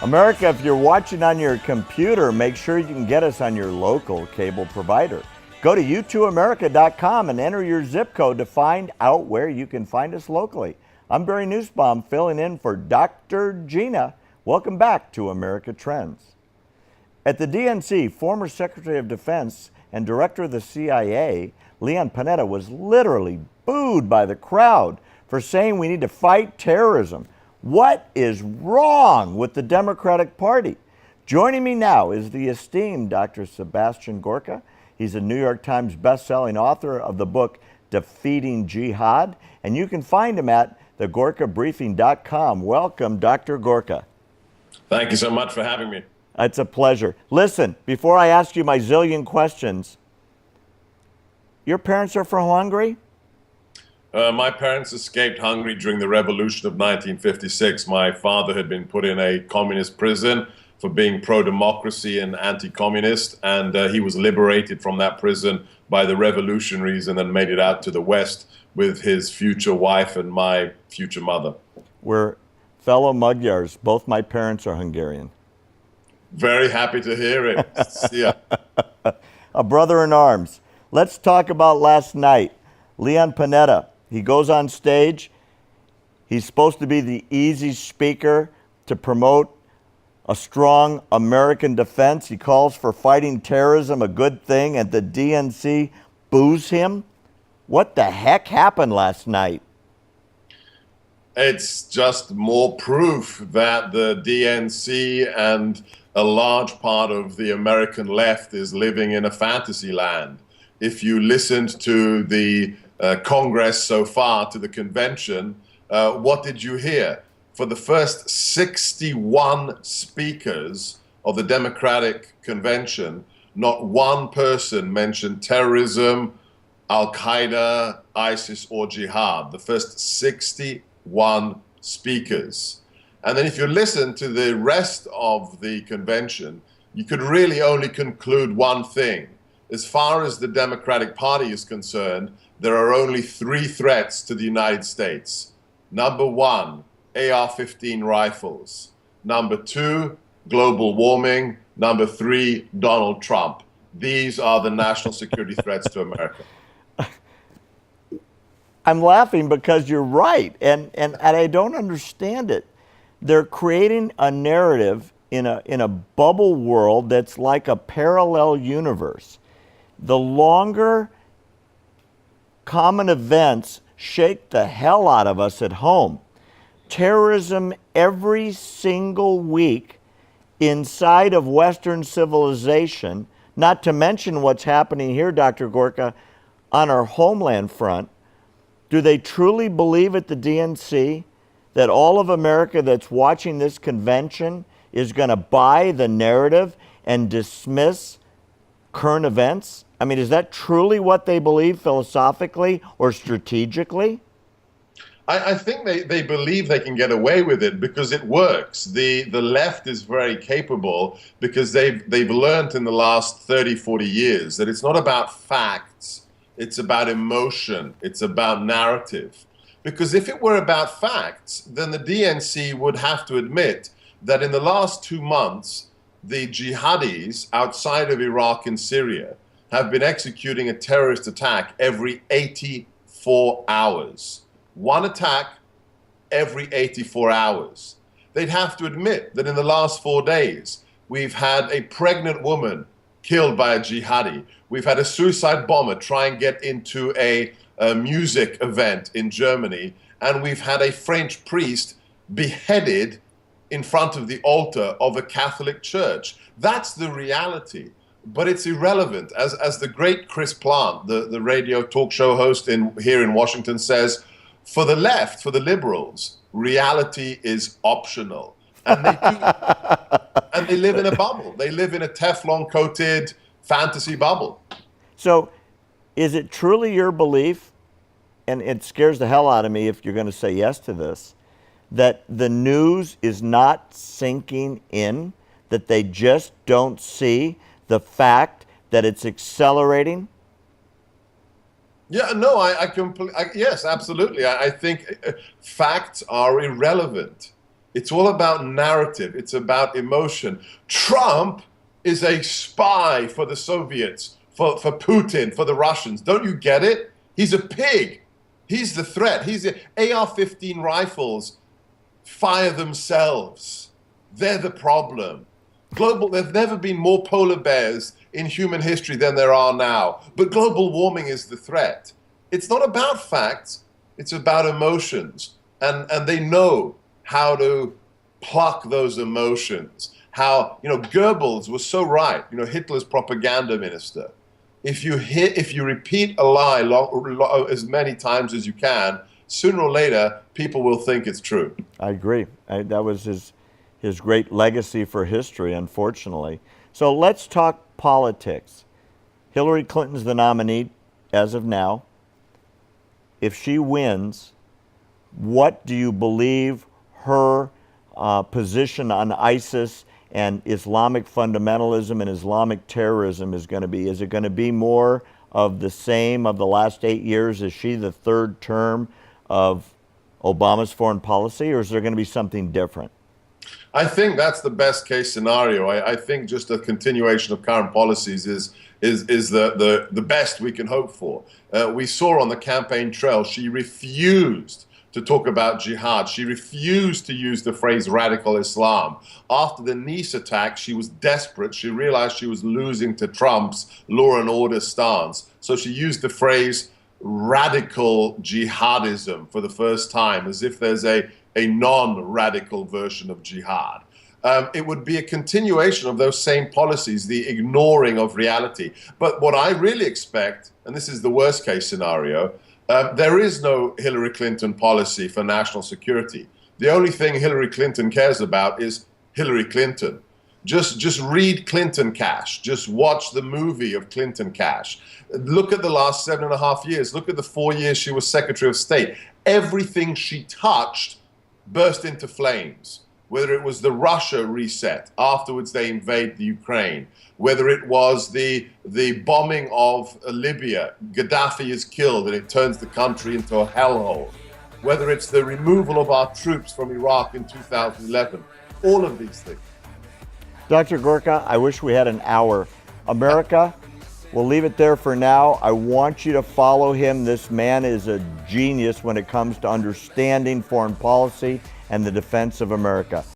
America, if you're watching on your computer, make sure you can get us on your local cable provider. Go to u2america.com and enter your zip code to find out where you can find us locally. I'm Barry Nussbaum, filling in for Dr. Gina. Welcome back to America Trends. At the DNC, former Secretary of Defense and Director of the CIA, Leon Pancetta, was literally booed by the crowd for saying we need to fight terrorism. What is wrong with the Democratic Party? Joining me now is the esteemed Dr. Sebastian Gorka. He's a New York Times best-selling author of the book Defeating Jihad, and you can find him at thegorkabriefing.com. Welcome, Dr. Gorka. Thank you so much for having me. It's a pleasure. Listen, before I ask you my zillion questions, your parents are from Hungary? My parents escaped Hungary during the revolution of 1956. My father had been put in a communist prison for being pro-democracy and anti-communist, and he was liberated from that prison by the revolutionaries and then made it out to the West with his future wife and my future mother. We're fellow Magyars. Both my parents are Hungarian. Very happy to hear it. See ya. A brother in arms. Let's talk about last night. Leon Pancetta. He goes on stage. He's supposed to be the easy speaker to promote a strong American defense. He calls for fighting terrorism a good thing, and the DNC boos him. What the heck happened last night? It's just more proof that the DNC and a large part of the American left is living in a fantasy land. If you listened to the Congress so far, to the convention, what did you hear? For the first 61 speakers of the Democratic convention, not one person mentioned terrorism, Al-Qaeda, ISIS, or jihad. The first 61 speakers. And then if you listen to the rest of the convention, you could really only conclude one thing. As far as the Democratic Party is concerned, there are only three threats to the United States. Number one, AR-15 rifles. Number two, global warming. Number three, Donald Trump. These are the national security threats to America. I'm laughing because you're right, and I don't understand it. They're creating a narrative in a bubble world that's like a parallel universe. The longer common events shake the hell out of us at home, terrorism every single week inside of Western civilization, not to mention what's happening here, Dr. Gorka, on our homeland front. Do they truly believe at the DNC that all of America that's watching this convention is going to buy the narrative and dismiss current events? I mean, is that truly what they believe philosophically or strategically? I think they believe they can get away with it because it works. The left is very capable because they've learned in the last 30, 40 years that it's not about facts, it's about emotion, it's about narrative. Because if it were about facts, then the DNC would have to admit that in the last 2 months, the jihadis outside of Iraq and Syria have been executing a terrorist attack every 84 hours. One attack every 84 hours. They'd have to admit that in the last 4 days, we've had a pregnant woman killed by a jihadi. We've had a suicide bomber try and get into a music event in Germany. And we've had a French priest beheaded in front of the altar of a Catholic church. That's the reality. But it's irrelevant. As the great Chris Plant, the radio talk show host here in Washington says, for the left, for the liberals, reality is optional. And they do, and they live in a bubble. They live in a Teflon-coated fantasy bubble. So is it truly your belief, and it scares the hell out of me if you're going to say yes to this, that the news is not sinking in, that they just don't see the fact that it's accelerating? Yeah, no, yes, absolutely. I think facts are irrelevant. It's all about narrative. It's about emotion. Trump is a spy for the Soviets, for Putin, for the Russians. Don't you get it? He's a pig. He's the threat. He's the AR-15 rifles fire themselves. They're the problem. There've never been more polar bears in human history than there are now. But global warming is the threat. It's not about facts. It's about emotions. And they know how to pluck those emotions. How, Goebbels was so right, Hitler's propaganda minister. If you repeat a lie as many times as you can, sooner or later, people will think it's true. I agree. That was his great legacy for history, unfortunately. So let's talk politics. Hillary Clinton's the nominee as of now. If she wins, what do you believe her position on ISIS and Islamic fundamentalism and Islamic terrorism is going to be? Is it going to be more of the same of the last 8 years? Is she the third term of Obama's foreign policy, or is there going to be something different? I think that's the best case scenario. I think just a continuation of current policies is the best we can hope for. We saw on the campaign trail she refused to talk about jihad. She refused to use the phrase radical Islam. After the Nice attack, she was desperate. She realized she was losing to Trump's law and order stance. So she used the phrase radical jihadism for the first time, as if there's a non-radical version of jihad. It would be a continuation of those same policies, the ignoring of reality. But what I really expect, and this is the worst case scenario, there is no Hillary Clinton policy for national security. The only thing Hillary Clinton cares about is Hillary Clinton. Just read Clinton Cash. Just watch the movie of Clinton Cash. Look at the last 7.5 years. Look at the 4 years she was Secretary of State. Everything she touched burst into flames. Whether it was the Russia reset, afterwards they invade the Ukraine. Whether it was the bombing of Libya, Gaddafi is killed and it turns the country into a hellhole. Whether it's the removal of our troops from Iraq in 2011. All of these things. Dr. Gorka, I wish we had an hour. America, we'll leave it there for now. I want you to follow him. This man is a genius when it comes to understanding foreign policy and the defense of America.